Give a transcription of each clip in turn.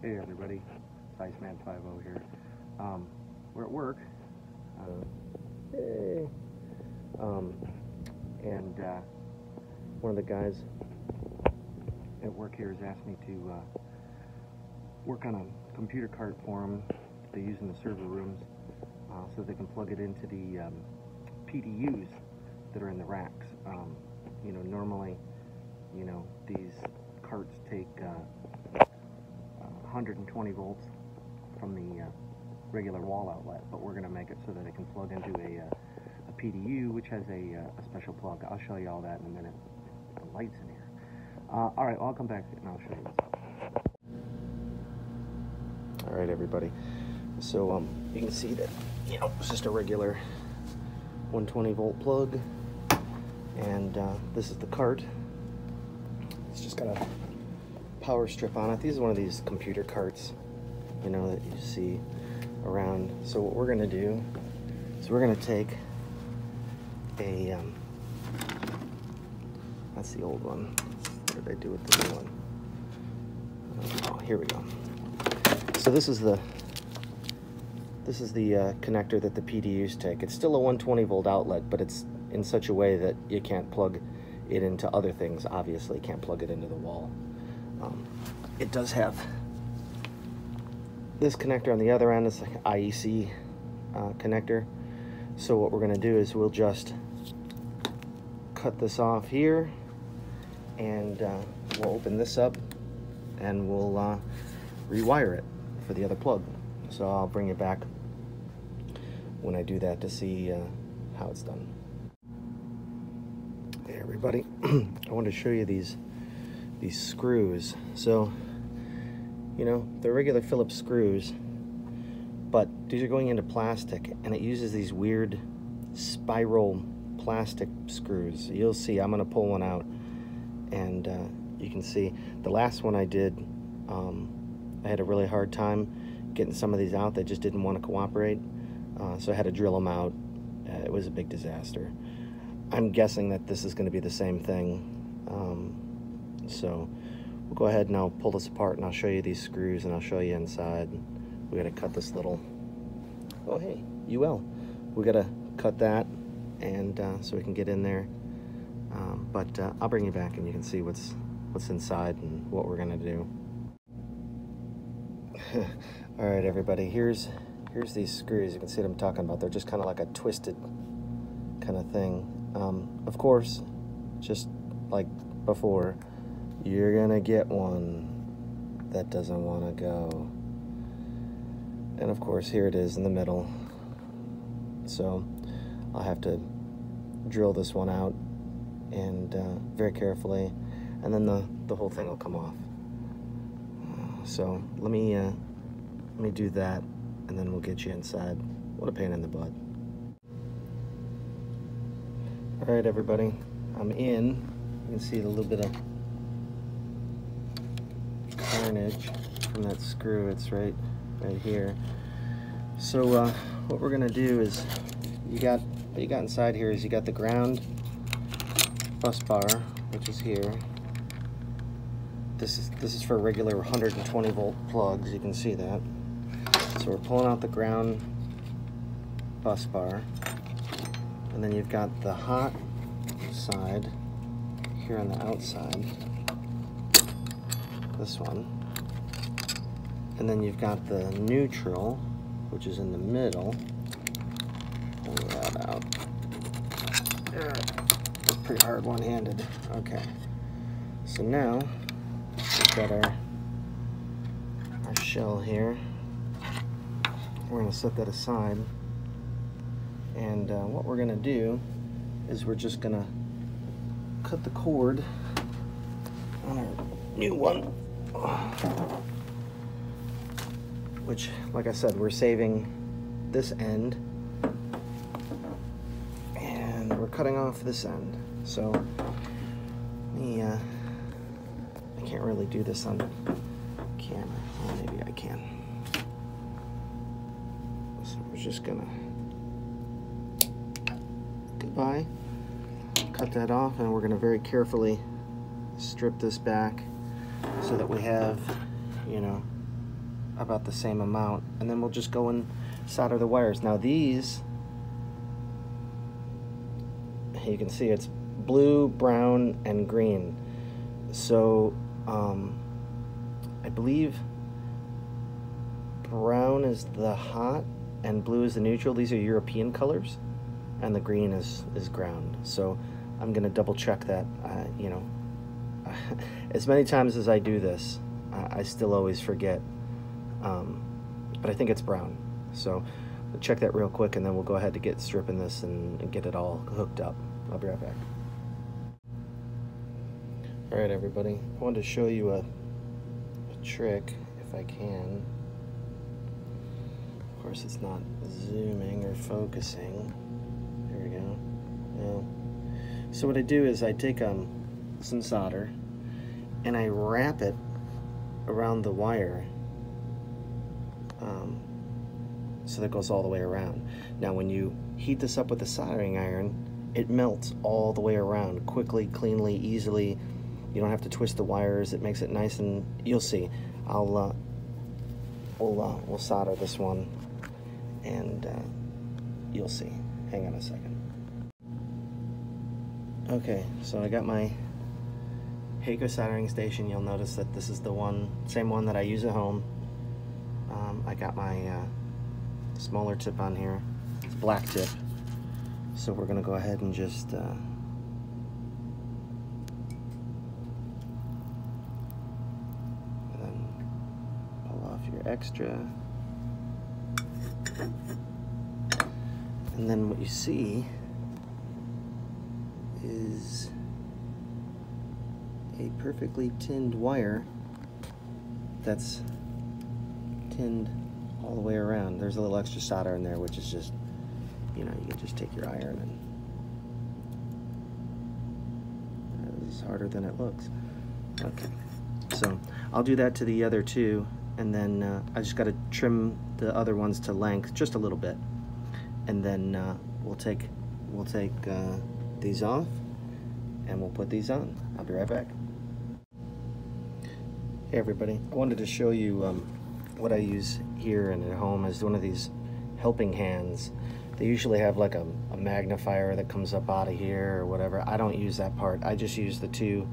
Hey everybody, it's Iceman50 here. We're at work. Hey. And one of the guys at work here has asked me to work on a computer cart for them they use in the server rooms so they can plug it into the PDUs that are in the racks. Normally, these carts take 120 volts from the regular wall outlet, but we're going to make it so that it can plug into a PDU, which has a special plug. I'll show you all that in a minute. The lights in here. All right, I'll come back and I'll show you what's up. All right, everybody. So you can see that it's just a regular 120 volt plug, and this is the cart. It's just got a power strip on it. These are one of these computer carts, that you see around. So what we're gonna do is we're gonna take a, that's the old one. What did I do with the new one? Oh, here we go. So this is the connector that the PDUs take. It's still a 120 volt outlet, but it's in such a way that you can't plug it into other things. Obviously, you can't plug it into the wall. It does have this connector on the other end. It's like an IEC connector. So what we're going to do is we'll just cut this off here, and we'll open this up and we'll rewire it for the other plug. So I'll bring it back when I do that to see how it's done. Hey everybody, I wanted to show you these screws. So they're regular Phillips screws, but these are going into plastic, and it uses these weird spiral plastic screws. You'll see, I'm gonna pull one out, and you can see the last one I did, I had a really hard time getting some of these out. They just didn't want to cooperate, so I had to drill them out. It was a big disaster. I'm guessing that this is going to be the same thing, so we'll go ahead and I'll pull this apart and I'll show you these screws and I'll show you inside. We got to cut this little, oh hey, UL, we got to cut that, and so we can get in there, but I'll bring you back and you can see what's inside and what we're going to do. All right, everybody, here's these screws. You can see what I'm talking about. They're just kind of like a twisted kind of thing. Of course, just like before, you're gonna get one that doesn't want to go. And of course, here it is in the middle. So I'll have to drill this one out, and very carefully, and then the whole thing will come off. So let me do that, and then we'll get you inside. What a pain in the butt. All right, everybody, I'm in. You can see a little bit of carnage from that screw. It's right here. So what we're gonna do is, what you got inside here is you got the ground bus bar, which is here. This is for regular 120 volt plugs. You can see that. So we're pulling out the ground bus bar, and then you've got the hot side here on the outside, this one, and then you've got the neutral, which is in the middle. Pull that out. It's pretty hard one-handed. Okay, so now we've got our shell here. We're going to set that aside, and what we're going to do is we're just going to cut the cord on our new one, which, like I said, we're saving this end, and we're cutting off this end. So I can't really do this on camera. Well, maybe I can. So we're just gonna goodbye, cut that off, and we're gonna very carefully strip this back so that we have, about the same amount, and then we'll just go and solder the wires. Now these, you can see it's blue, brown, and green. So I believe brown is the hot and blue is the neutral. These are European colors, and the green is ground. So I'm gonna double check that. You know, as many times as I do this, I still always forget, but I think it's brown. So we'll check that real quick, and then we'll go ahead to get stripping this and get it all hooked up. I'll be right back. All right, everybody, I wanted to show you a trick, if I can. Of course, it's not zooming or focusing. There we go. Yeah. So what I do is I take some solder and I wrap it around the wire, so that goes all the way around. Now when you heat this up with a soldering iron, it melts all the way around quickly, cleanly, easily. You don't have to twist the wires. It makes it nice, and you'll see. We'll solder this one, and you'll see. Hang on a second. Okay, so I got my Hakko soldering station. You'll notice that this is the same one that I use at home. I got my smaller tip on here. It's black tip. So we're gonna go ahead and just and then pull off your extra. And then what you see is a perfectly tinned wire that's tinned all the way around. There's a little extra solder in there, which is just, you know, you can just take your iron and it's harder than it looks. Okay, so I'll do that to the other two, and then I just got to trim the other ones to length just a little bit, and then we'll take these off and we'll put these on. I'll be right back. Hey everybody, I wanted to show you what I use here and at home is one of these helping hands. They usually have like a magnifier that comes up out of here or whatever. I don't use that part. I just use the two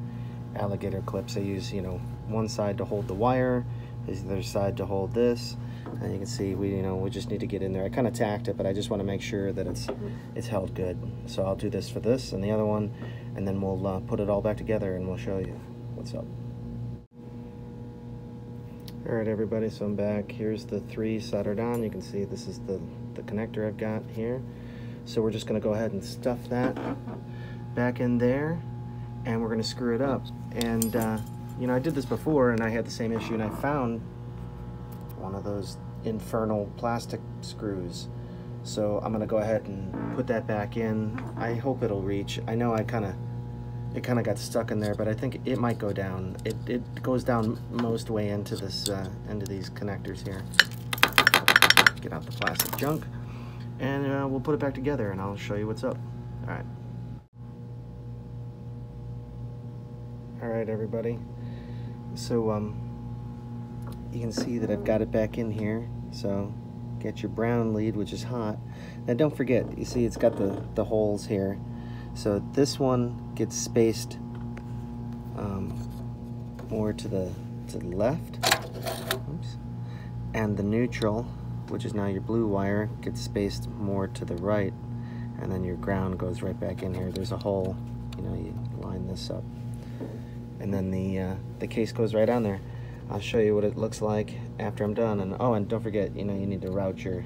alligator clips. I use, you know, one side to hold the wire, the other side to hold this. And you can see we just need to get in there. I kind of tacked it, but I just want to make sure that it's held good. So I'll do this for this and the other one, and then we'll put it all back together and we'll show you what's up. All right, everybody, so I'm back. Here's the three soldered on. You can see this is the connector I've got here. So we're just gonna go ahead and stuff that back in there, and we're gonna screw it up. And you know, I did this before and I had the same issue, and I found one of those infernal plastic screws. So I'm gonna go ahead and put that back in. I hope it'll reach. I know it kind of got stuck in there, but I think it might go down. It goes down most way into this into these connectors here. Get out the plastic junk, and we'll put it back together, and I'll show you what's up. All right, everybody. So you can see that I've got it back in here. So get your brown lead, which is hot. Now don't forget, you see it's got the holes here. So this one gets spaced more to the left. Oops. And the neutral, which is now your blue wire, gets spaced more to the right. And then your ground goes right back in here. There's a hole, you know, you line this up. And then the case goes right on there. I'll show you what it looks like after I'm done. And oh, and don't forget, you know, you need to route your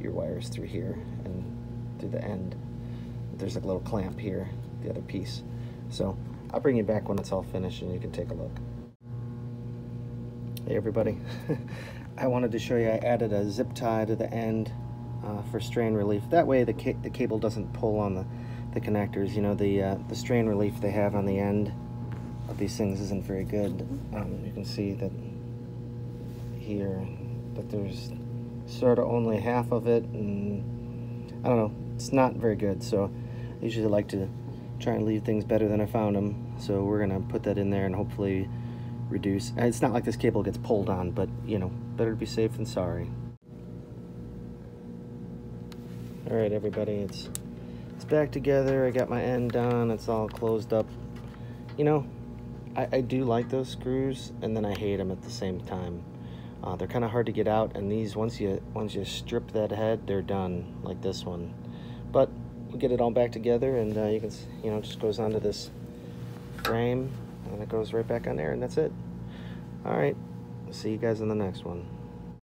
wires through here and through the end. There's a little clamp here, the other piece. So I'll bring you back when it's all finished and you can take a look. Hey everybody, I wanted to show you I added a zip tie to the end for strain relief. That way the cable doesn't pull on the connectors. You know, the strain relief they have on the end of these things isn't very good. You can see that here that there's sort of only half of it, and I don't know, it's not very good. So I usually like to try and leave things better than I found them. So we're gonna put that in there and hopefully reduce. It's not like this cable gets pulled on, but you know, better to be safe than sorry. All right, everybody, it's back together. I got my end on. It's all closed up. You know, I do like those screws, and then I hate them at the same time. They're kind of hard to get out, and these, once you strip that head, they're done, like this one. But we'll get it all back together, and you can, you know, it just goes onto this frame, and it goes right back on there, and that's it. All right, see you guys in the next one.